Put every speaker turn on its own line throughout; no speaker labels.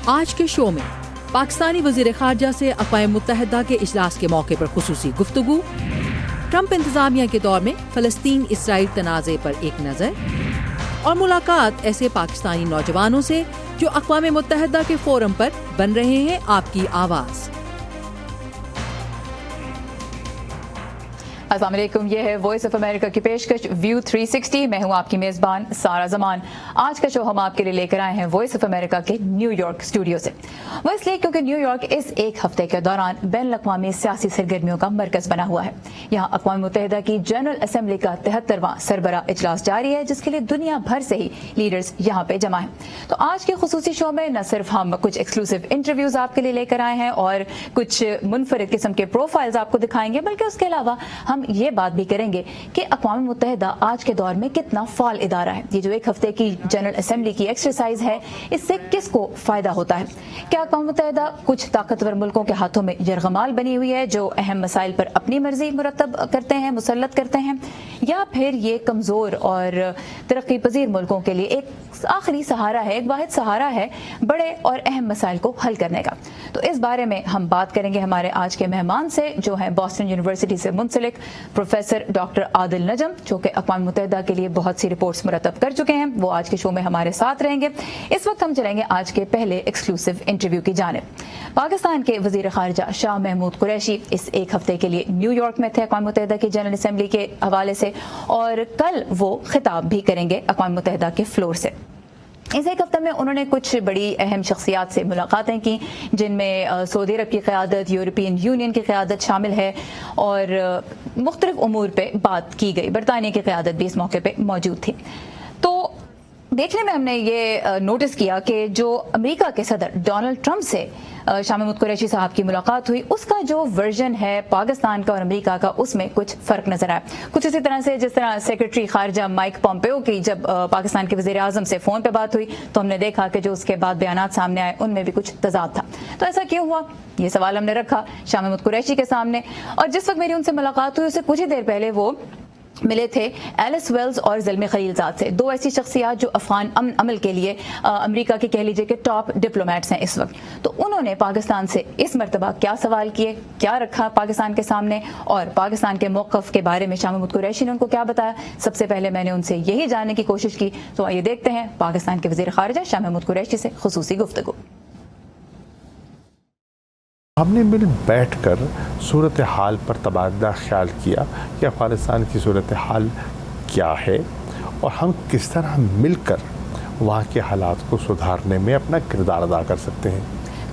آج کے شو میں پاکستانی وزیر خارجہ سے اقوام متحدہ کے اجلاس کے موقع پر خصوصی گفتگو، ٹرمپ انتظامیہ کے دور میں فلسطین اسرائیل تنازع پر ایک نظر، اور ملاقات ایسے پاکستانی نوجوانوں سے جو اقوام متحدہ کے فورم پر بن رہے ہیں آپ کی آواز۔
السلام علیکم، یہ ہے وائس آف امریکہ کی پیشکش ویو 360۔ میں ہوں آپ کی میزبان سارا زمان۔ آج کا شو ہم آپ کے لیے لے کر آئے ہیں وائس آف امریکہ کے نیو یارک اسٹوڈیو سے۔ وہ اس لیے کیونکہ نیو یارک اس ایک ہفتے کے دوران بین الاقوامی سیاسی سرگرمیوں کا مرکز بنا ہوا ہے۔ یہاں اقوام متحدہ کی جنرل اسمبلی کا 73واں سربراہ اجلاس جاری ہے، جس کے لیے دنیا بھر سے ہی لیڈرز یہاں پہ جمع ہیں۔ تو آج کے خصوصی شو میں نہ صرف ہم کچھ ایکسکلوسیو انٹرویوز آپ کے لیے لے کر آئے ہیں اور کچھ منفرد قسم کے پروفائلز آپ کو دکھائیں گے، بلکہ اس کے علاوہ ہم یہ بات بھی کریں گے کہ اقوام متحدہ آج کے دور میں کتنا فعال ادارہ ہے۔ یہ جو ایک ہفتے کی جنرل اسمبلی کی ایکسرسائز ہے، اس سے کس کو فائدہ ہوتا ہے؟ کیا اقوام متحدہ کچھ طاقتور ملکوں کے ہاتھوں میں یرغمال بنی ہوئی ہے جو اہم مسائل پر اپنی مرضی مرتب کرتے ہیں، مسلط کرتے ہیں، یا پھر یہ کمزور اور ترقی پذیر ملکوں کے لیے ایک آخری سہارا ہے، ایک واحد سہارا ہے بڑے اور اہم مسائل کو حل کرنے کا؟ تو اس بارے میں ہم بات کریں گے ہمارے آج کے مہمان سے، جو ہیں بوسٹن یونیورسٹی سے منسلک پروفیسر ڈاکٹر عادل نجم، جو کہ اقوام متحدہ کے لیے بہت سی رپورٹس مرتب کر چکے ہیں۔ وہ آج کے شو میں ہمارے ساتھ رہیں گے۔ اس وقت ہم چلیں گے آج کے پہلے ایکسکلوسیو انٹرویو کی جانب۔ پاکستان کے وزیر خارجہ شاہ محمود قریشی اس ایک ہفتے کے لیے نیو یارک میں تھے اقوام متحدہ کی جنرل اسمبلی کے حوالے سے، اور کل وہ خطاب بھی کریں گے اقوام متحدہ کے فلور سے۔ اس ایک ہفتہ میں انہوں نے کچھ بڑی اہم شخصیات سے ملاقاتیں کی، جن میں سعودی عرب کی قیادت، یورپین یونین کی قیادت شامل ہے، اور مختلف امور پہ بات کی گئی۔ برطانیہ کی قیادت بھی اس موقع پہ موجود تھی۔ تو دیکھنے میں ہم نے یہ نوٹس کیا کہ جو امریکا کے صدر ڈونلڈ ٹرمپ سے شاہ محمود قریشی صاحب کی ملاقات ہوئی، اس کا جو ورژن ہے پاکستان کا اور امریکہ کا، اس میں کچھ فرق نظر آیا۔ کچھ اسی طرح سے جس طرح سیکرٹری خارجہ مائک پومپیو کی جب پاکستان کے وزیر اعظم سے فون پہ بات ہوئی تو ہم نے دیکھا کہ جو اس کے بعد بیانات سامنے آئے ان میں بھی کچھ تضاد تھا۔ تو ایسا کیوں ہوا؟ یہ سوال ہم نے رکھا شاہ محمود قریشی کے سامنے، اور جس وقت میری ان سے ملاقات ہوئی اس سے کچھ ہی دیر پہلے وہ ملے تھے ایلس ویلز اور زلمے خلیل زاد سے، دو ایسی شخصیات جو افغان امن عمل کے لیے امریکہ کے کہہ لیجیے کہ ٹاپ ڈپلومیٹس ہیں اس وقت۔ تو انہوں نے پاکستان سے اس مرتبہ کیا سوال کیے، کیا رکھا پاکستان کے سامنے، اور پاکستان کے موقف کے بارے میں شاہ محمود قریشی نے ان کو کیا بتایا؟ سب سے پہلے میں نے ان سے یہی جاننے کی کوشش کی، تو آئیے دیکھتے ہیں پاکستان کے وزیر خارجہ شاہ محمود قریشی سے خصوصی گفتگو۔
ہم نے مل بیٹھ کر صورتحال پر تبادلہ خیال کیا کہ افغانستان کی صورتحال کیا ہے اور ہم کس طرح مل کر وہاں کے حالات کو سدھارنے میں اپنا کردار ادا کر سکتے ہیں۔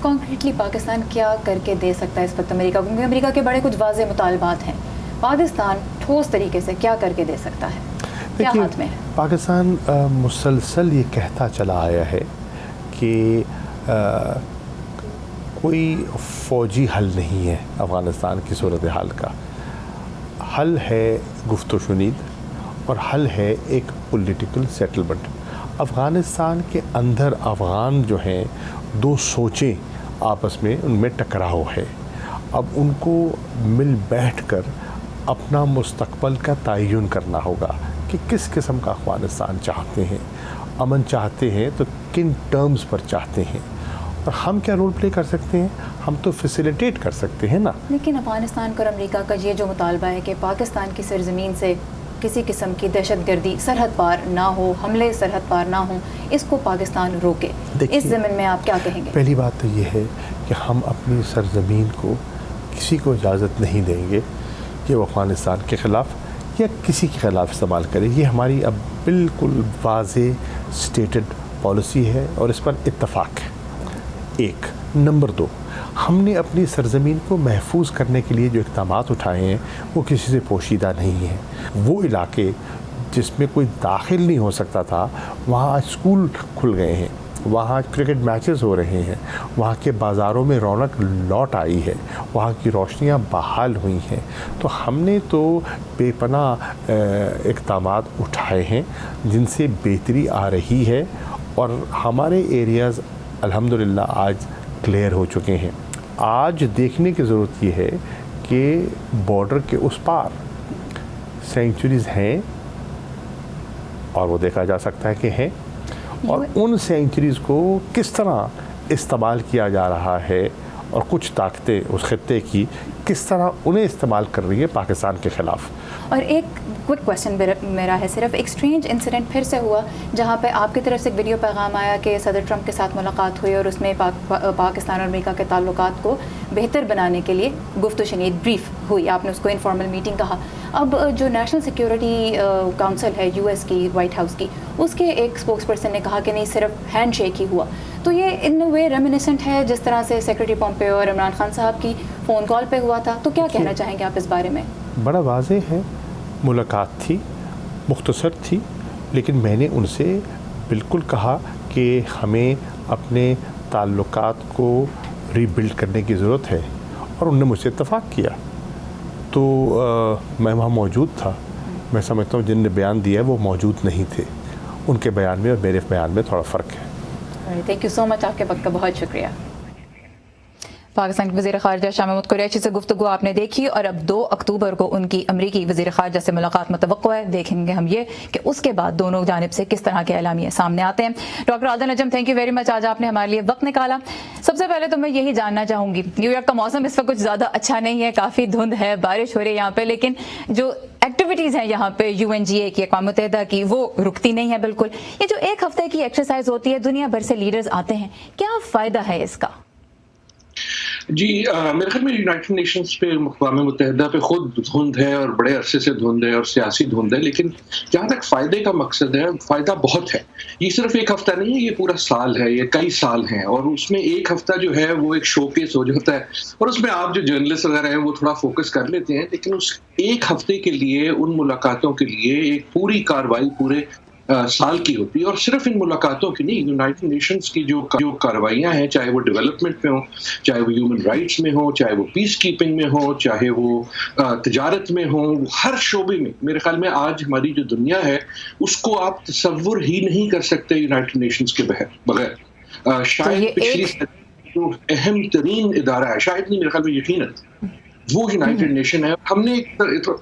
کانکریٹلی پاکستان کیا کر کے دے سکتا ہے اس وقت امریکہ کو؟ کیونکہ امریکہ کے بڑے کچھ واضح مطالبات ہیں، پاکستان ٹھوس طریقے سے کیا کر کے دے سکتا ہے؟ کیا ہاتھ میں ہے؟
پاکستان مسلسل یہ کہتا چلا آیا ہے کہ کوئی فوجی حل نہیں ہے افغانستان کی صورتحال کا۔ حل ہے گفت و شنید اور حل ہے ایک پولیٹیکل سیٹلمنٹ۔ افغانستان کے اندر افغان جو ہیں دو سوچیں آپس میں ان میں ٹکراؤ ہے۔ اب ان کو مل بیٹھ کر اپنا مستقبل کا تعین کرنا ہوگا کہ کس قسم کا افغانستان چاہتے ہیں، امن چاہتے ہیں تو کن ٹرمز پر چاہتے ہیں، اور ہم کیا رول پلے کر سکتے ہیں؟ ہم تو فیسیلیٹیٹ کر سکتے ہیں نا۔
لیکن افغانستان کا اور امریکہ کا یہ جو مطالبہ ہے کہ پاکستان کی سرزمین سے کسی قسم کی دہشت گردی سرحد پار نہ ہو، حملے سرحد پار نہ ہوں، اس کو پاکستان روکے، اس ضمن میں آپ کیا کہیں گے؟
پہلی بات تو یہ ہے کہ ہم اپنی سرزمین کو کسی کو اجازت نہیں دیں گے کہ وہ افغانستان کے خلاف یا کسی کے خلاف استعمال کرے۔ یہ ہماری اب بالکل واضح اسٹیٹڈ پالیسی ہے اور اس پر اتفاق ہے۔ ایک نمبر دو، ہم نے اپنی سرزمین کو محفوظ کرنے کے لیے جو اقدامات اٹھائے ہیں وہ کسی سے پوشیدہ نہیں ہیں۔ وہ علاقے جس میں کوئی داخل نہیں ہو سکتا تھا، وہاں آج اسکول کھل گئے ہیں، وہاں کرکٹ میچز ہو رہے ہیں، وہاں کے بازاروں میں رونق لوٹ آئی ہے، وہاں کی روشنیاں بحال ہوئی ہیں۔ تو ہم نے تو بے پناہ اقدامات اٹھائے ہیں جن سے بہتری آ رہی ہے، اور ہمارے ایریاز الحمدللہ آج کلیئر ہو چکے ہیں۔ آج دیکھنے کی ضرورت یہ ہے کہ بارڈر کے اس پار سینچریز ہیں، اور وہ دیکھا جا سکتا ہے کہ ہیں، اور ان سینچریز کو کس طرح استعمال کیا جا رہا ہے اور کچھ طاقتیں اس خطے کی کس طرح انہیں استعمال کر رہی ہے پاکستان کے خلاف.
اور ایک کوئک کویشچن میرا ہے صرف، ایک اسٹرینج انسیڈنٹ پھر سے ہوا جہاں پہ آپ کی طرف سے ایک ویڈیو پیغام آیا کہ صدر ٹرمپ کے ساتھ ملاقات ہوئی اور اس میں پاکستان اور امریکہ کے تعلقات کو بہتر بنانے کے لیے گفت و شنید بریف ہوئی، آپ نے اس کو انفارمل میٹنگ کہا. اب جو نیشنل سیکیورٹی کونسل ہے یو ایس کی، وائٹ ہاؤس کی، اس کے ایک اسپوکس پرسن نے کہا کہ نہیں صرف ہینڈ شیک ہی ہوا. تو یہ ان وے ریمینیسنٹ ہے جس طرح سے سیکرٹری پومپیو اور عمران خان صاحب کی فون کال پہ ہوا تھا. تو کیا کہنا چاہیں گے آپ اس بارے میں؟
بڑا واضح ہے، ملاقات تھی، مختصر تھی، لیکن میں نے ان سے بالکل کہا کہ ہمیں اپنے تعلقات کو ری بلڈ کرنے کی ضرورت ہے، اور انہوں نے مجھ سے اتفاق کیا. تو میں وہاں موجود تھا. میں سمجھتا ہوں جن نے بیان دیا ہے وہ موجود نہیں تھے. ان کے بیان میں اور میرے بیان میں تھوڑا فرق ہے.
تھینک یو سو مچ، آپ کے وقت کا بہت شکریہ. پاکستان کے وزیر خارجہ شاہ محمود قریشی سے گفتگو آپ نے دیکھی، اور اب 2 اکتوبر کو ان کی امریکی وزیر خارجہ سے ملاقات متوقع ہے. دیکھیں گے ہم یہ کہ اس کے بعد دونوں جانب سے کس طرح کے اعلامیے سامنے آتے ہیں. Doctor Adil Najm, thank you very much, آج آپ نے ہمارے لیے وقت نکالا. سب سے پہلے تو میں یہی جاننا چاہوں گی، نیو یارک کا موسم اس وقت کچھ زیادہ اچھا نہیں ہے، کافی دھند ہے، بارش ہو رہی ہے یہاں پہ، لیکن جو ایکٹیویٹیز ہیں یہاں پہ یو این جی اے کی، اقوام متحدہ کی، وہ رکتی نہیں ہے بالکل. یہ جو 1 ہفتے کی ایکسرسائز ہوتی ہے، دنیا بھر سے لیڈرز آتے ہیں، کیا فائدہ ہے اس کا؟
جی میرے خیال میں یونائٹڈ نیشنز پہ، اقوام متحدہ پہ خود دھند ہے اور بڑے عرصے سے دھند ہے اور سیاسی دھند ہے، لیکن جہاں تک فائدے کا مقصد ہے، فائدہ بہت ہے. یہ صرف 1 ہفتہ نہیں ہے، یہ پورا سال ہے، یہ کئی سال ہیں، اور اس میں 1 ہفتہ جو ہے وہ ایک شو کیس ہو جاتا ہے، اور اس میں آپ جو جرنلسٹ وغیرہ ہیں وہ تھوڑا فوکس کر لیتے ہیں، لیکن اس 1 ہفتے کے لیے، ان ملاقاتوں کے لیے ایک پوری کارروائی پورے سال کی ہوتی ہے. اور صرف ان ملاقاتوں کی نہیں، یونائٹڈ نیشنز کی جو کارروائیاں ہیں، چاہے وہ ڈیولپمنٹ میں ہوں، چاہے وہ ہیومن رائٹس میں ہوں، چاہے وہ پیس کیپنگ میں ہوں، چاہے وہ تجارت میں ہوں، ہر شعبے میں میرے خیال میں آج ہماری جو دنیا ہے اس کو آپ تصور ہی نہیں کر سکتے یونائٹڈ نیشنز کے بغیر. شاید پچھلی جو اہم ترین ادارہ ہے، شاید نہیں، میرے خیال میں یقیناً وہ یونائٹڈ نیشن ہے. ہم نے ایک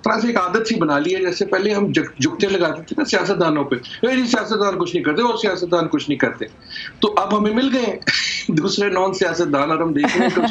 طرح سے ایک عادت سی بنا لی ہے، جیسے پہلے ہم جگتے لگاتے تھے نا سیاستدانوں پہ، سیاستدان کچھ نہیں کرتے اور سیاستدان کچھ نہیں کرتے. تو اب ہمیں مل گئے دوسرے نان سیاستدان، اور ہم دیکھ رہے ہیں کہ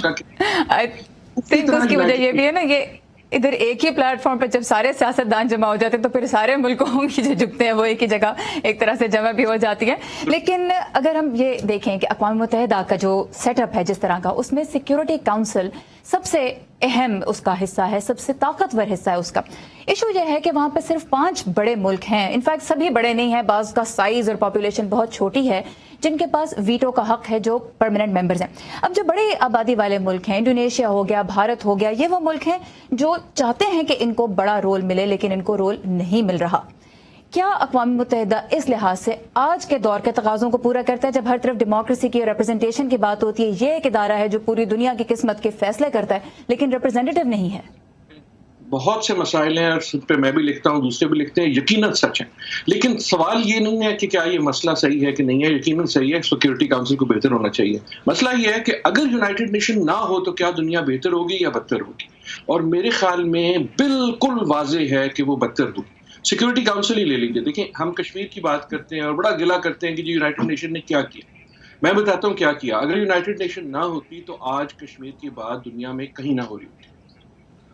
اس کی وجہ یہ بھی ہے نا، یہ ادھر ایک ہی پلیٹ فارم پہ جب سارے سیاستدان جمع ہو جاتے ہیں تو پھر سارے ملکوں کی جو جھکتے ہیں وہ ایک ہی جگہ ایک طرح سے جمع بھی ہو جاتی ہے. لیکن اگر ہم یہ دیکھیں کہ اقوام متحدہ کا جو سیٹ اپ ہے جس طرح کا، اس میں سیکیورٹی کاؤنسل سب سے اہم اس کا حصہ ہے، سب سے طاقتور حصہ ہے اس کا. ایشو یہ ہے کہ وہاں پہ صرف 5 بڑے ملک ہیں، انفیکٹ سبھی بڑے نہیں ہیں، بعض کا سائز اور پاپولیشن بہت چھوٹی ہے، جن کے پاس ویٹو کا حق ہے، جو پرماننٹ ممبرز ہیں. اب جو بڑی آبادی والے ملک ہیں، انڈونیشیا ہو گیا، بھارت ہو گیا، یہ وہ ملک ہیں جو چاہتے ہیں کہ ان کو بڑا رول ملے، لیکن ان کو رول نہیں مل رہا. کیا اقوام متحدہ اس لحاظ سے آج کے دور کے تقاضوں کو پورا کرتا ہے، جب ہر طرف ڈیموکریسی کی اور ریپرزنٹیشن کی بات ہوتی ہے؟ یہ ایک ادارہ ہے جو پوری دنیا کی قسمت کے فیصلے کرتا ہے، لیکن ریپرزینٹیو نہیں ہے.
بہت سے مسائل ہیں، اور سب پہ میں بھی لکھتا ہوں، دوسرے بھی لکھتے ہیں، یقیناً سچ ہے. لیکن سوال یہ نہیں ہے کہ کیا یہ مسئلہ صحیح ہے کہ نہیں ہے. یقیناً صحیح ہے، سیکورٹی کاؤنسل کو بہتر ہونا چاہیے. مسئلہ یہ ہے کہ اگر یونائٹڈ نیشن نہ ہو تو کیا دنیا بہتر ہوگی یا بدتر ہوگی؟ اور میرے خیال میں بالکل واضح ہے کہ وہ بدتر ہوگی. سیکورٹی کاؤنسل ہی لے لیجیے، دیکھیں ہم کشمیر کی بات کرتے ہیں اور بڑا گلہ کرتے ہیں کہ جی یونائٹڈ نیشن نے کیا کیا. میں بتاتا ہوں کیا کیا. اگر یونائٹڈ نیشن نہ ہوتی تو آج کشمیر کی بات دنیا میں کہیں نہ ہو رہی ہوتی،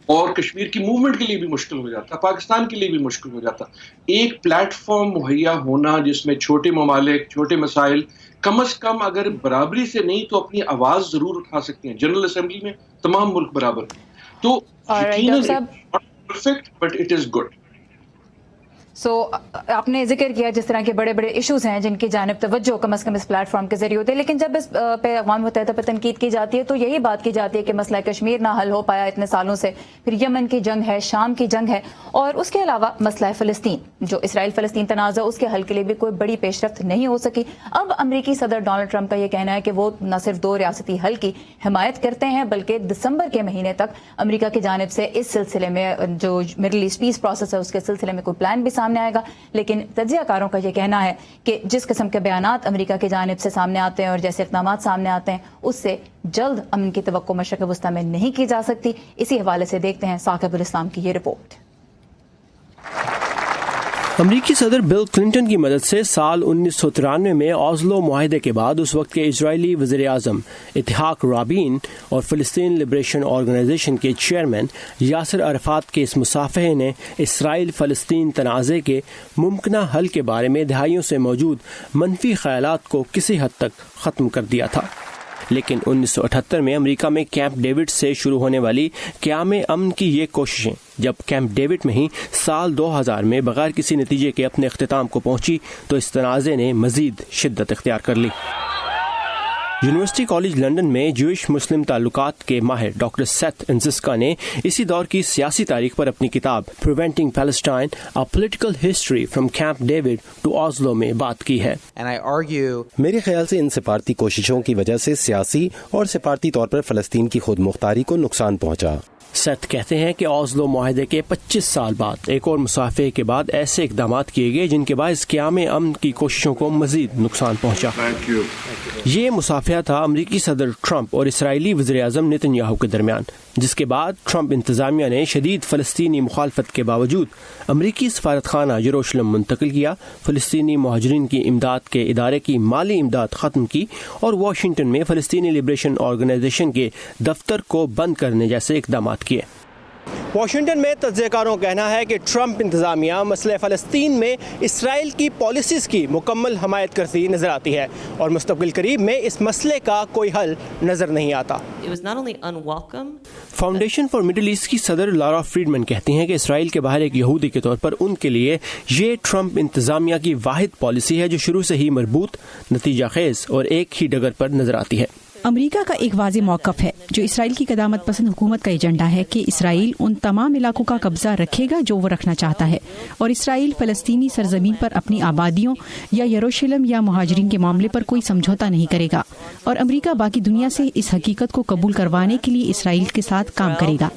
اور کشمیر کی موومنٹ کے لیے بھی مشکل ہو جاتا، پاکستان کے لیے بھی مشکل ہو جاتا. ایک پلیٹ فارم مہیا ہونا جس میں چھوٹے ممالک، چھوٹے مسائل کم از کم اگر برابری سے نہیں تو اپنی آواز ضرور اٹھا سکتے ہیں. جنرل اسمبلی میں تمام ملک برابر ہیں، تو یقیناً perfect but it is good.
So آپ نے ذکر کیا جس طرح کے بڑے بڑے ایشوز ہیں جن کی جانب توجہ کم از کم اس پلیٹ فارم کے ذریعے ہوتے ہیں، لیکن جب اس پہ اقوام متحدہ پہ تنقید کی جاتی ہے تو یہی بات کی جاتی ہے کہ مسئلہ کشمیر نہ حل ہو پایا اتنے سالوں سے، پھر یمن کی جنگ ہے، شام کی جنگ ہے، اور اس کے علاوہ مسئلہ فلسطین، جو اسرائیل فلسطین تنازع، اس کے حل کے لیے بھی کوئی بڑی پیش رفت نہیں ہو سکی. اب امریکی صدر ڈونلڈ ٹرمپ کا یہ کہنا ہے کہ وہ نہ صرف 2 ریاستی حل کی حمایت کرتے ہیں بلکہ دسمبر کے مہینے تک امریکہ کی جانب سے اس سلسلے میں جو مڈل ایسٹ پیس پروسیس ہے اس کے سلسلے میں کوئی پلان بھی سامنے آئے گا. لیکن تجزیہ کاروں کا یہ کہنا ہے کہ جس قسم کے بیانات امریکہ کی جانب سے سامنے آتے ہیں اور جیسے اقدامات سامنے آتے ہیں، اس سے جلد امن کی توقع مشرق وسطی میں نہیں کی جا سکتی. اسی حوالے سے دیکھتے ہیں ثاقب الاسلام کی یہ رپورٹ.
امریکی صدر بل کلنٹن کی مدد سے سال 1993 میں اوسلو معاہدے کے بعد اس وقت کے اسرائیلی وزیر اعظم اتحاق رابین اور فلسطین لبریشن آرگنائزیشن کے چیئرمین یاسر عرفات کے اس مصافحے نے اسرائیل فلسطین تنازع کے ممکنہ حل کے بارے میں دہائیوں سے موجود منفی خیالات کو کسی حد تک ختم کر دیا تھا. لیکن 1978 میں امریکہ میں کیمپ ڈیوڈ سے شروع ہونے والی قیام امن کی یہ کوششیں جب کیمپ ڈیوڈ میں ہی سال 2000 میں بغیر کسی نتیجے کے اپنے اختتام کو پہنچی تو اس تنازع نے مزید شدت اختیار کر لی. یونیورسٹی کالج لندن میں جوئش مسلم تعلقات کے ماہر ڈاکٹر سیتھ انزسکا نے اسی دور کی سیاسی تاریخ پر اپنی کتاب preventing Palestine a political history from Camp David to Oslo میں بات کی ہے.
میرے خیال سے ان سفارتی کوششوں کی وجہ سے سیاسی اور سفارتی طور پر فلسطین کی خود مختاری کو نقصان پہنچا.
سیتھ کہتے ہیں کہ اوسلو معاہدے کے 25 سال بعد ایک اور مصافحے کے بعد ایسے اقدامات کیے گئے جن کے باعث قیام امن کی کوششوں کو مزید نقصان پہنچا. یہ مصافحہ تھا امریکی صدر ٹرمپ اور اسرائیلی وزیر اعظم نتن یاہو کے درمیان، جس کے بعد ٹرمپ انتظامیہ نے شدید فلسطینی مخالفت کے باوجود امریکی سفارت خانہ یروشلم منتقل کیا، فلسطینی مہاجرین کی امداد کے ادارے کی مالی امداد ختم کی اور واشنگٹن میں فلسطینی لبریشن آرگنائزیشن کے دفتر کو بند کرنے جیسے اقدامات کیے.
واشنگٹن میں تجزیہ کاروں کا کہنا ہے کہ ٹرمپ انتظامیہ مسئلہ فلسطین میں اسرائیل کی پالیسیز کی مکمل حمایت کرتی نظر آتی ہے اور مستقبل قریب میں اس مسئلے کا کوئی حل نظر نہیں آتا.
فاؤنڈیشن فار مڈل ایسٹ کی صدر لارا فریڈمن کہتی ہیں کہ اسرائیل کے باہر ایک یہودی کے طور پر ان کے لیے یہ ٹرمپ انتظامیہ کی واحد پالیسی ہے جو شروع سے ہی مربوط، نتیجہ خیز اور ایک ہی ڈگر پر نظر آتی ہے.
امریکہ کا ایک واضح موقف ہے جو اسرائیل کی قدامت پسند حکومت کا ایجنڈا ہے کہ اسرائیل ان تمام علاقوں کا قبضہ رکھے گا جو وہ رکھنا چاہتا ہے، اور اسرائیل فلسطینی سرزمین پر اپنی آبادیوں یا یروشلم یا مہاجرین کے معاملے پر کوئی سمجھوتا نہیں کرے گا، اور امریکہ باقی دنیا سے اس حقیقت کو قبول کروانے کے لیے اسرائیل کے ساتھ کام کرے گا.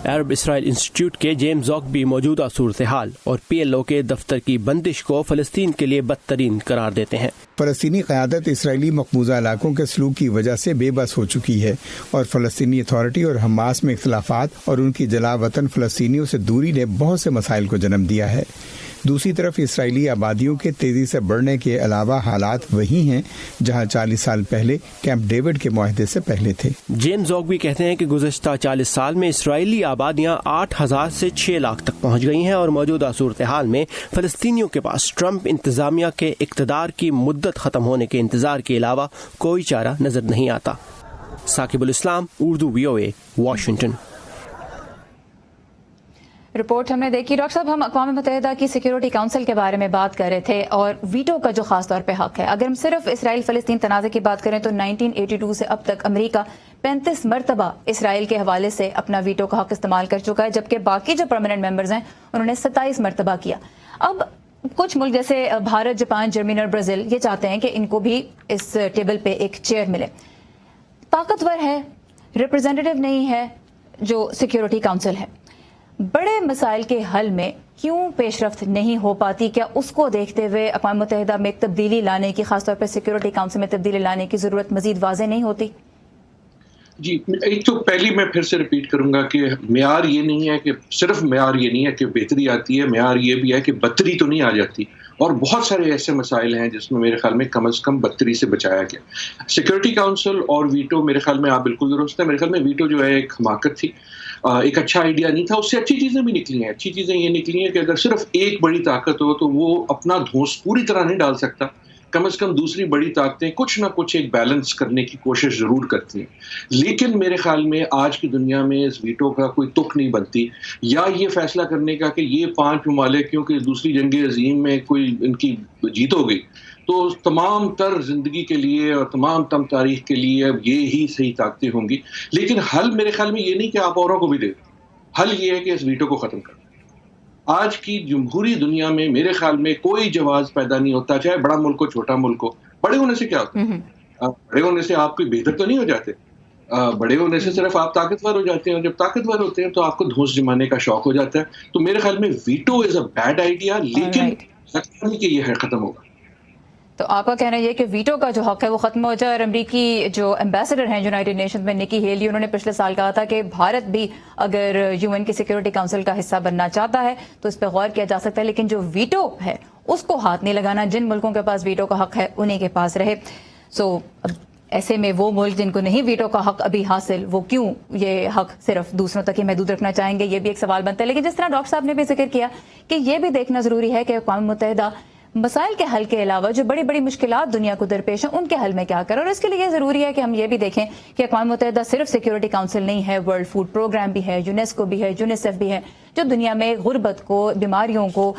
عرب اسرائیل انسٹیٹیوٹ کے جیمز زوکبی موجودہ صورتحال اور PLO کے دفتر کی بندش کو فلسطین کے لیے بدترین قرار دیتے ہیں.
فلسطینی قیادت اسرائیلی مقبوضہ علاقوں کے سلوک کی وجہ سے بے بس ہو چکی ہے اور فلسطینی اتھارٹی اور حماس میں اختلافات اور ان کی جلا وطن فلسطینیوں سے دوری نے بہت سے مسائل کو جنم دیا ہے. دوسری طرف اسرائیلی آبادیوں کے تیزی سے بڑھنے کے علاوہ حالات وہی ہیں جہاں 40 سال پہلے کیمپ ڈیوڈ کے معاہدے سے پہلے تھے.
جیمز زوکبی کہتے ہیں کہ گزشتہ 40 سال میں اسرائیلی آبادیاں 8,000 سے 6 لاکھ تک پہنچ گئی ہیں اور موجودہ صورتحال میں فلسطینیوں کے پاس ٹرمپ انتظامیہ کے اقتدار کی مدت ختم ہونے کے انتظار کے علاوہ کوئی چارہ نظر نہیں آتا. ثاقب الاسلام، اردو VOA، واشنگٹن.
رپورٹ ہم نے دیکھی. ڈاکٹر صاحب، ہم اقوام متحدہ کی سیکیورٹی کونسل کے بارے میں بات کر رہے تھے اور ویٹو کا جو خاص طور پہ حق ہے. اگر ہم صرف اسرائیل فلسطین تنازع کی بات کریں تو 1982 سے اب تک امریکہ 35 مرتبہ اسرائیل کے حوالے سے اپنا ویٹو کا حق استعمال کر چکا ہے، جبکہ باقی جو پرماننٹ ممبرز ہیں انہوں نے 27 مرتبہ کیا. اب کچھ ملک جیسے بھارت، جاپان، جرمنی اور برازیل یہ چاہتے ہیں کہ ان کو بھی اس ٹیبل پہ ایک چیئر ملے. طاقتور ہے، ریپرزینٹیو نہیں ہے جو سیکیورٹی کونسل ہے. بڑے مسائل کے حل میں کیوں پیش رفت نہیں ہو پاتی؟ کیا اس کو دیکھتے ہوئے اقوام متحدہ میں ایک تبدیلی لانے کی، خاص طور پر سیکیورٹی کونسل میں تبدیلی لانے کی ضرورت مزید واضح نہیں ہوتی؟
جی، ایک تو پہلی میں پھر سے ریپیٹ کروں گا کہ معیار یہ نہیں ہے کہ صرف معیار یہ نہیں ہے کہ بہتری آتی ہے، معیار یہ بھی ہے کہ بدتری تو نہیں آ جاتی. اور بہت سارے ایسے مسائل ہیں جس میں میرے خیال میں کم از کم بدتری سے بچایا گیا. سیکیورٹی کونسل اور ویٹو، میرے خیال میں آپ بالکل درست ہیں. میرے خیال میں ویٹو جو ہے ایک حماقت تھی، ایک اچھا آئیڈیا نہیں تھا. اس سے اچھی چیزیں بھی نکلی ہیں. اچھی چیزیں یہ نکلی ہیں کہ اگر صرف ایک بڑی طاقت ہو تو وہ اپنا دھونس پوری طرح نہیں ڈال سکتا. کم از کم دوسری بڑی طاقتیں کچھ نہ کچھ ایک بیلنس کرنے کی کوشش ضرور کرتی ہیں. لیکن میرے خیال میں آج کی دنیا میں اس ویٹو کا کوئی تک نہیں بنتی، یا یہ فیصلہ کرنے کا کہ یہ 5 ممالک کیونکہ دوسری جنگ عظیم میں کوئی ان کی جیت ہو گئی تو تمام تر زندگی کے لیے اور تمام تم تاریخ کے لیے اب یہ ہی صحیح طاقتیں ہوں گی. لیکن حل میرے خیال میں یہ نہیں کہ آپ اوروں کو بھی دے دیں. حل یہ ہے کہ اس ویٹو کو ختم کر دیں. آج کی جمہوری دنیا میں میرے خیال میں کوئی جواز پیدا نہیں ہوتا، چاہے بڑا ملک ہو چھوٹا ملک ہو. بڑے ہونے سے کیا ہوتا ہے؟ بڑے ہونے سے آپ کوئی بہتر تو نہیں ہو جاتے. بڑے ہونے سے صرف آپ طاقتور ہو جاتے ہیں، اور جب طاقتور ہوتے ہیں تو آپ کو دھونس جمانے کا شوق ہو جاتا ہے. تو میرے خیال میں veto is a bad idea, لیکن لگتا نہیں کہ یہ ختم ہوگا.
تو آپ کا کہنا یہ کہ ویٹو کا جو حق ہے وہ ختم ہو جائے، اور امریکی جو ایمبیسڈر ہیں یونائٹڈ نیشنز میں نکی ہیلی، انہوں نے پچھلے سال کہا تھا کہ بھارت بھی اگر UN کی سیکیورٹی کاؤنسل کا حصہ بننا چاہتا ہے تو اس پہ غور کیا جا سکتا ہے، لیکن جو ویٹو ہے اس کو ہاتھ نہیں لگانا، جن ملکوں کے پاس ویٹو کا حق ہے انہیں کے پاس رہے۔ سو ایسے میں وہ ملک جن کو نہیں ویٹو کا حق ابھی حاصل، وہ کیوں یہ حق صرف دوسروں تک ہی محدود رکھنا چاہیں گے، یہ بھی ایک سوال بنتا ہے۔ لیکن جس طرح ڈاکٹر صاحب نے بھی ذکر کیا کہ یہ بھی دیکھنا ضروری ہے کہ اقوام متحدہ مسائل کے حل کے علاوہ جو بڑی بڑی مشکلات دنیا کو درپیش ہیں ان کے حل میں کیا کرے، اور اس کے لیے یہ ضروری ہے کہ ہم یہ بھی دیکھیں کہ اقوام متحدہ صرف سیکیورٹی کاؤنسل نہیں ہے، ورلڈ فوڈ پروگرام بھی ہے، یونیسکو بھی ہے، یونیسیف بھی ہے، جو دنیا میں غربت کو، بیماریوں کو،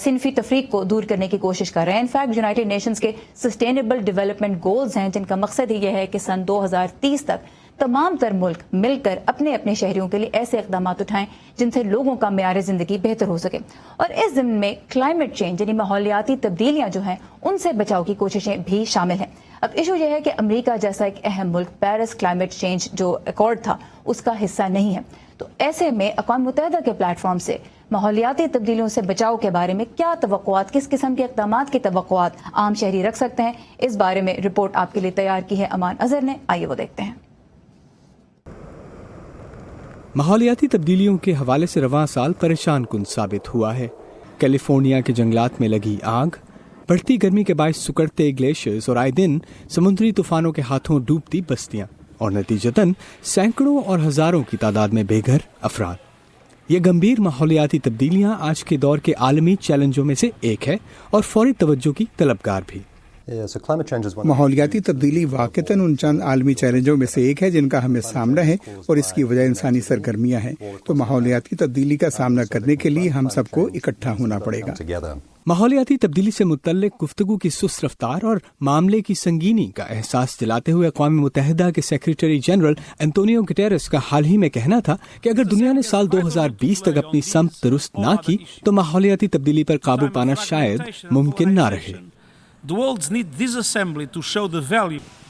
صنفی تفریق کو دور کرنے کی کوشش کر رہے ہیں۔ انفیکٹ یونائٹڈ نیشنز کے سسٹینیبل ڈیولپمنٹ گولز ہیں جن کا مقصد ہی یہ ہے کہ سن 2030 تک تمام تر ملک مل کر اپنے اپنے شہریوں کے لیے ایسے اقدامات اٹھائیں جن سے لوگوں کا معیار زندگی بہتر ہو سکے، اور اس ضمن میں کلائمیٹ چینج یعنی ماحولیاتی تبدیلیاں جو ہیں ان سے بچاؤ کی کوششیں بھی شامل ہیں۔ اب ایشو یہ ہے کہ امریکہ جیسا ایک اہم ملک پیرس کلائمیٹ چینج جو ایکارڈ تھا اس کا حصہ نہیں ہے، تو ایسے میں اقوام متحدہ کے پلیٹ فارم سے ماحولیاتی تبدیلیوں سے بچاؤ کے بارے میں کیا توقعات، کس قسم کے اقدامات کی توقعات عام شہری رکھ سکتے ہیں، اس بارے میں رپورٹ آپ کے لیے تیار کی ہے امان اظہر نے، آئیے وہ دیکھتے ہیں۔
ماحولیاتی تبدیلیوں کے حوالے سے رواں سال پریشان کن ثابت ہوا ہے۔ کیلیفورنیا کے جنگلات میں لگی آگ، بڑھتی گرمی کے باعث سکڑتے گلیشیئرز اور آئے دن سمندری طوفانوں کے ہاتھوں ڈوبتی بستیاں، اور نتیجتاً سینکڑوں اور ہزاروں کی تعداد میں بے گھر افراد۔ یہ گمبھیر ماحولیاتی تبدیلیاں آج کے دور کے عالمی چیلنجوں میں سے ایک ہے اور فوری توجہ کی طلبگار بھی۔
ماحولیاتی تبدیلی واقعتاً ان چند عالمی چیلنجوں میں سے ایک ہے جن کا ہمیں سامنا ہے، اور اس کی وجہ انسانی سرگرمیاں ہیں۔ تو ماحولیاتی تبدیلی کا سامنا کرنے کے لیے ہم سب کو اکٹھا ہونا پڑے گا۔
ماحولیاتی تبدیلی سے متعلق گفتگو کی سست رفتار اور معاملے کی سنگینی کا احساس دلاتے ہوئے اقوام متحدہ کے سیکریٹری جنرل انتونیو گٹیرس کا حال ہی میں کہنا تھا کہ اگر دنیا نے سال 2020 تک اپنی سمت درست نہ کی تو ماحولیاتی تبدیلی پر قابو پانا شاید ممکن نہ رہے۔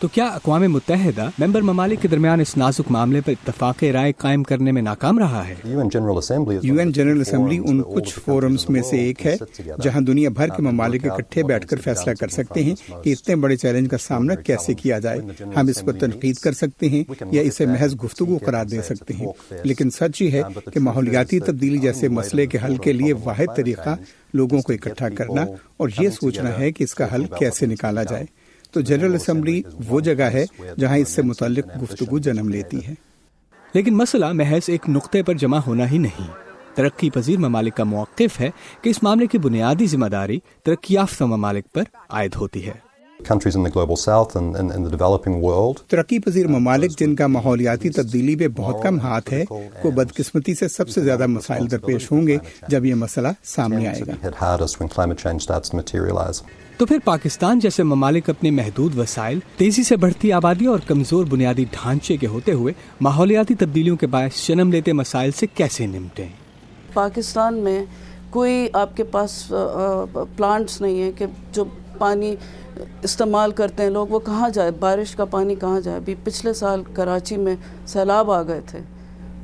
تو کیا اقوام متحدہ ممبر ممالک کے درمیان اس نازک معاملے پر اتفاق رائے قائم کرنے میں ناکام رہا ہے؟
UN جنرل اسمبلی ان کچھ فورمز میں سے ایک ہے جہاں دنیا بھر کے ممالک اکٹھے بیٹھ کر فیصلہ کر سکتے ہیں کہ اتنے بڑے چیلنج کا سامنا کیسے کیا جائے۔ ہم اس پر تنقید کر سکتے ہیں یا اسے محض گفتگو قرار دے سکتے ہیں، لیکن سچ یہ ہے کہ ماحولیاتی تبدیلی جیسے مسئلے کے حل کے لیے واحد طریقہ لوگوں کو اکٹھا کرنا اور یہ سوچنا ہے کہ اس کا حل کیسے نکالا جائے۔ تو جنرل اسمبلی وہ جگہ ہے جہاں اس سے متعلق گفتگو جنم لیتی ہے۔
لیکن مسئلہ محض ایک نقطے پر جمع ہونا ہی نہیں۔ ترقی پذیر ممالک کا موقف ہے کہ اس معاملے کی بنیادی ذمہ داری ترقی یافتہ ممالک پر عائد ہوتی ہے۔
ترقی پذیر ممالک جن کا ماحولیاتی تبدیلی میں بہت کم ہاتھ ہے کو بدقسمتی سے سب سے زیادہ مسائل درپیش ہوں گے جب یہ مسئلہ سامنے آئے گا۔
تو پھر پاکستان جیسے ممالک اپنے محدود وسائل، تیزی سے بڑھتی آبادی اور کمزور بنیادی ڈھانچے کے ہوتے ہوئے ماحولیاتی تبدیلیوں کے باعث جنم لیتے مسائل سے کیسے نمٹیں؟
پاکستان میں کوئی آپ کے پاس پلانٹس نہیں ہے کہ جو پانی استعمال کرتے ہیں لوگ، وہ کہاں جائے، بارش کا پانی کہاں جائے۔ ابھی پچھلے سال کراچی میں سیلاب آ گئے تھے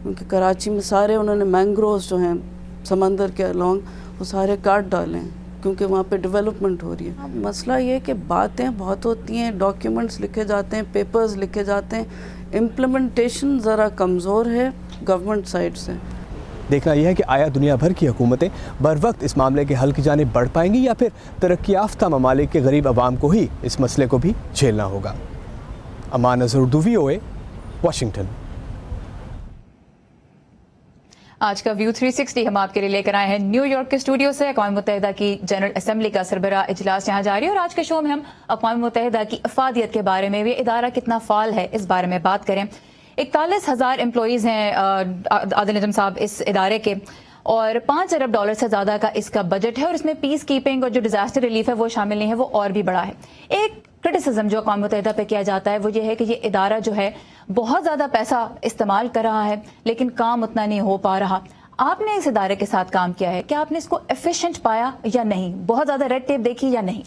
کیونکہ کراچی میں سارے انہوں نے مینگروز جو ہیں سمندر کے الانگ وہ سارے کاٹ ڈالے ہیں کیونکہ وہاں پہ ڈیولپمنٹ ہو رہی ہے۔ مسئلہ یہ کہ باتیں بہت ہوتی ہیں، ڈاکیومنٹس لکھے جاتے ہیں، پیپرز لکھے جاتے ہیں، امپلیمنٹیشن ذرا کمزور ہے گورنمنٹ سائڈ سے۔
دیکھنا یہ ہے کہ آیا دنیا بھر کی حکومتیں بر وقت اس معاملے کے حل کی جانب بڑھ پائیں گی یا پھر ترقی یافتہ ممالک کے غریب عوام کو ہی اس مسئلے کو بھی جھیلنا ہوگا۔ امان اظہر، VOA، واشنگٹن۔
آج کا ویو 360 ہم آپ کے لیے لے کر آئے ہیں نیو یارک کے اسٹوڈیو سے۔ اقوام متحدہ کی جنرل اسمبلی کا سربراہ اجلاس یہاں جاری ہے اور آج کے شو میں ہم اقوام متحدہ کی افادیت کے بارے میں، یہ ادارہ کتنا فعال ہے، اس بارے میں بات کریں۔ 41,000 امپلائیز ہیں عادل نجم صاحب اس ادارے کے، اور $5 ارب سے زیادہ کا اس کا بجٹ ہے، اور اس میں پیس کیپنگ اور جو ڈیزاسٹر ریلیف ہے وہ شامل نہیں ہے، وہ اور بھی بڑا ہے۔ ایک کرٹیسزم جو اقوام متحدہ پہ کیا جاتا ہے وہ یہ ہے کہ یہ ادارہ جو ہے بہت زیادہ پیسہ استعمال کر رہا ہے لیکن کام اتنا نہیں ہو پا رہا۔ آپ نے اس ادارے کے ساتھ کام کیا ہے، کیا آپ نے اس کو ایفیشینٹ پایا یا نہیں؟ بہت زیادہ ریڈ ٹیپ دیکھی یا نہیں؟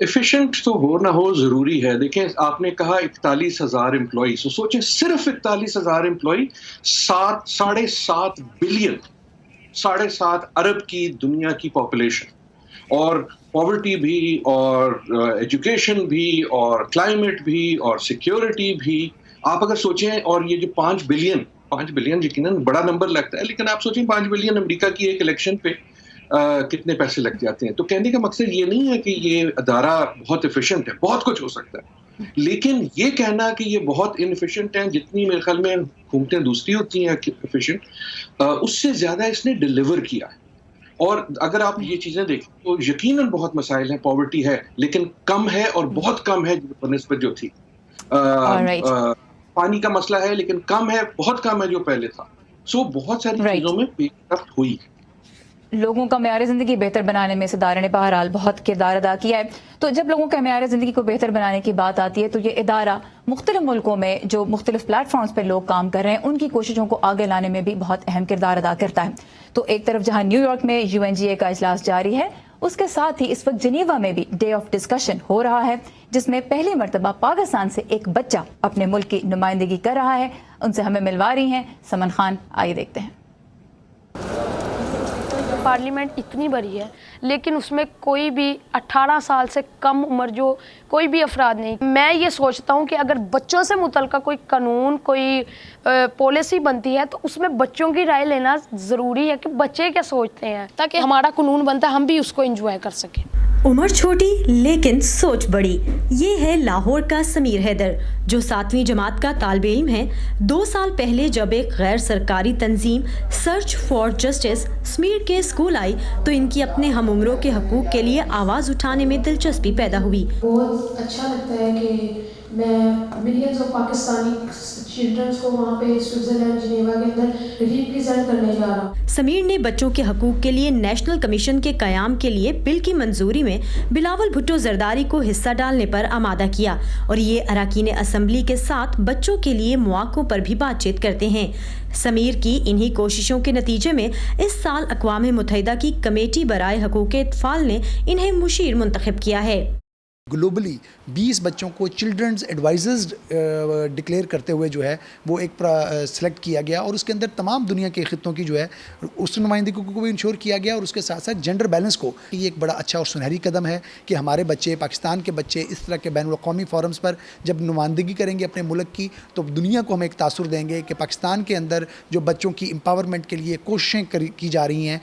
ایفیشینٹ تو ہو نہ ہو ضروری ہے۔ دیکھیں، آپ نے کہا 41,000 امپلائیز، تو سوچیں صرف 41,000 امپلائی 7.5 بلین، 7.5 ارب کی دنیا کی پاپولیشن، اور پاورٹی بھی اور ایجوکیشن بھی اور کلائمیٹ بھی اور سیکیورٹی بھی. آپ اگر سوچیں, اور یہ جو 5 بلین یقیناً بڑا نمبر لگتا ہے, لیکن آپ سوچیں 5 بلین امریکہ کی ایک الیکشن پہ کتنے پیسے لگ جاتے ہیں. تو کہنے کا مقصد یہ نہیں ہے کہ یہ ادارہ بہت ایفیشینٹ ہے, بہت کچھ ہو سکتا ہے, لیکن یہ کہنا کہ یہ بہت انفیشینٹ ہیں, جتنی میرے خیال میں حکومتیں دوسری ہوتی ہیں ایفیشینٹ, اس سے زیادہ اس نے ڈیلیور کیا ہے. اور اگر آپ یہ چیزیں دیکھیں تو یقیناً بہت مسائل ہیں, پاورٹی ہے لیکن کم ہے, اور بہت کم ہے بنسبت جو تھی. پانی کا مسئلہ ہے لیکن کم ہے, بہت کم ہے جو پہلے تھا. سو بہت ساری چیزوں میں پیش رفت ہوئی.
لوگوں کا معیار زندگی بہتر بنانے میں اس ادارے نے بہرحال بہت کردار ادا کیا ہے. تو جب لوگوں کا معیار زندگی کو بہتر بنانے کی بات آتی ہے تو یہ ادارہ مختلف ملکوں میں جو مختلف پلیٹ فارمز پہ لوگ کام کر رہے ہیں ان کی کوششوں کو آگے لانے میں بھی بہت اہم کردار ادا کرتا ہے. تو ایک طرف جہاں نیو یارک میں UNGA کا اجلاس جاری ہے, اس کے ساتھ ہی اس وقت جنیوا میں بھی ڈے آف ڈسکشن ہو رہا ہے, جس میں پہلی مرتبہ پاکستان سے ایک بچہ اپنے ملک کی نمائندگی کر رہا ہے. ان سے ہمیں ملوا رہی ہیں سمن خان, آئیے دیکھتے ہیں.
پارلیمنٹ اتنی بڑی ہے لیکن اس میں کوئی بھی 18 سال سے کم عمر جو کوئی بھی افراد نہیں. میں یہ سوچتا ہوں کہ اگر بچوں سے متعلقہ کوئی قانون, کوئی پالیسی بنتی ہے تو اس میں بچوں کی رائے لینا ضروری ہے کہ بچے کیا سوچتے ہیں, تاکہ ہمارا قانون بنتا ہے ہم بھی اس کو انجوائے کر سکیں.
عمر چھوٹی لیکن سوچ بڑی, یہ ہے لاہور کا سمیر حیدر جو 7ویں جماعت کا طالب علم ہے. 2 سال پہلے جب ایک غیر سرکاری تنظیم سرچ فار جسٹس سمیر کے اسکول آئی تو ان کی اپنے ہم عمروں کے حقوق کے لیے آواز اٹھانے میں دلچسپی پیدا ہوئی.
بہت اچھا لگتا ہے کہ میں ملینز آف پاکستانی چلڈرنس کو وہاں پہ سوئٹزرلینڈ جنیوا کے اندر ریپریزنٹ کرنے جا رہا ہوں.
سمیر نے بچوں کے حقوق کے لیے نیشنل کمیشن کے قیام کے لیے بل کی منظوری میں بلاول بھٹو زرداری کو حصہ ڈالنے پر آمادہ کیا, اور یہ اراکین اسمبلی کے ساتھ بچوں کے لیے مواقعوں پر بھی بات چیت کرتے ہیں. سمیر کی انہی کوششوں کے نتیجے میں اس سال اقوام متحدہ کی کمیٹی برائے حقوق اطفال نے انہیں مشیر منتخب کیا ہے.
گلوبلی 20 بچوں کو چلڈرنز ایڈوائزرز ڈکلیئر کرتے ہوئے جو ہے وہ ایک سلیکٹ کیا گیا, اور اس کے اندر تمام دنیا کے خطوں کی جو ہے اس نمائندگی کو بھی انشور کیا گیا, اور اس کے ساتھ ساتھ جینڈر بیلنس کو. یہ ایک بڑا اچھا اور سنہری قدم ہے کہ ہمارے بچے, پاکستان کے بچے اس طرح کے بین الاقوامی فورمز پر جب نمائندگی کریں گے اپنے ملک کی تو دنیا کو ہم ایک تاثر دیں گے کہ پاکستان کے اندر جو بچوں کی امپاورمنٹ کے لیے کوششیں کی جا رہی ہیں,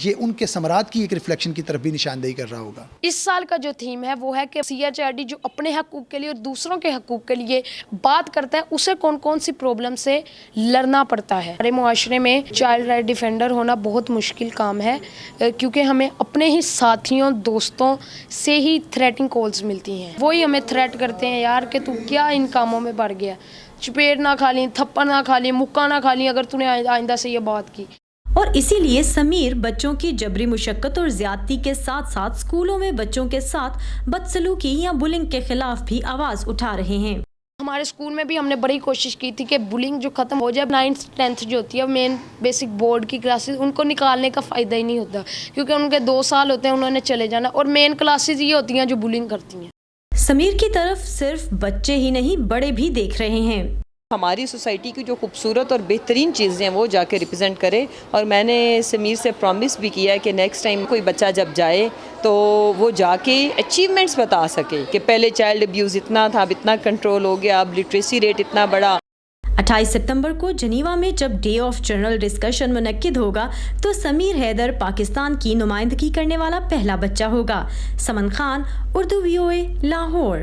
یہ ان کے ثمرات کی ایک ریفلیکشن کی طرف بھی نشاندہی کر رہا ہوگا.
اس سال کا جو تھیم ہے وہ ہے کہ CHRD جو اپنے حقوق کے لیے اور دوسروں کے حقوق کے لیے بات کرتا ہے, اسے کون کون سی پرابلم سے لڑنا پڑتا ہے. ہمارے معاشرے میں چائلڈ رائٹ ڈیفینڈر ہونا بہت مشکل کام ہے, کیونکہ ہمیں اپنے ہی ساتھیوں دوستوں سے ہی تھریٹنگ کالز ملتی ہیں. وہی ہمیں تھریٹ کرتے ہیں یار کہ تو کیا ان کاموں میں بڑھ گیا, چپیٹ نہ کھا لیں, تھپڑ نہ کھا لیں, مکہ نہ کھا لیں اگر تو نے آئندہ سے یہ بات کی.
اور اسی لیے سمیر بچوں کی جبری مشقت اور زیادتی کے ساتھ ساتھ اسکولوں میں بچوں کے ساتھ بدسلوکی یا بلنگ کے خلاف بھی آواز اٹھا رہے ہیں.
ہمارے اسکول میں بھی ہم نے بڑی کوشش کی تھی کہ بلنگ جو ختم ہو جائے. 9th 10th جو ہوتی ہے مین بیسک بورڈ کی کلاسز, ان کو نکالنے کا فائدہ ہی نہیں ہوتا کیونکہ ان کے 2 سال ہوتے ہیں, انہوں نے چلے جانا, اور مین کلاسز یہ ہوتی ہیں جو بلنگ کرتی ہیں.
سمیر کی طرف صرف بچے ہی نہیں بڑے بھی دیکھ رہے ہیں.
ہماری سوسائٹی کی جو خوبصورت اور بہترین چیزیں ہیں وہ جا کے ریپرزینٹ کرے, اور میں نے سمیر سے پرومس بھی کیا ہے کہ نیکسٹ ٹائم کوئی بچہ جب جائے تو وہ جا کے اچیومنٹس بتا سکے کہ پہلے چائلڈ ابیوز اتنا تھا, اب اتنا کنٹرول ہو گیا, اب لٹریسی ریٹ اتنا بڑا.
28 ستمبر کو جنیوا میں جب ڈے آف جنرل ڈسکشن منعقد ہوگا تو سمیر حیدر پاکستان کی نمائندگی کرنے والا پہلا بچہ ہوگا. سمن خان, اردو VOA, لاہور.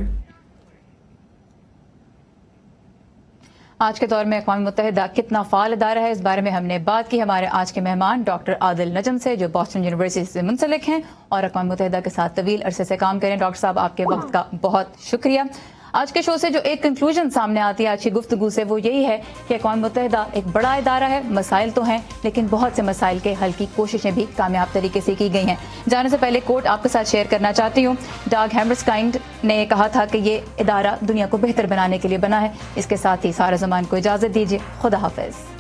آج کے دور میں اقوام متحدہ کتنا فعال ادارہ ہے, اس بارے میں ہم نے بات کی ہمارے آج کے مہمان ڈاکٹر عادل نجم سے, جو بوسٹن یونیورسٹی سے منسلک ہیں اور اقوام متحدہ کے ساتھ طویل عرصے سے کام کریں. ڈاکٹر صاحب, آپ کے وقت کا بہت شکریہ. آج کے شو سے جو ایک کنکلوژن سامنے آتی ہے آج کی گفتگو سے وہ یہی ہے کہ اقوام متحدہ ایک بڑا ادارہ ہے, مسائل تو ہیں لیکن بہت سے مسائل کے حل کی کوششیں بھی کامیاب طریقے سے کی گئی ہیں. جانے سے پہلے کوٹ آپ کے ساتھ شیئر کرنا چاہتی ہوں. ڈاگ ہیمرسکائنڈ نے کہا تھا کہ یہ ادارہ دنیا کو بہتر بنانے کے لیے بنا ہے. اس کے ساتھ ہی سارا زمان کو اجازت دیجیے. خدا حافظ.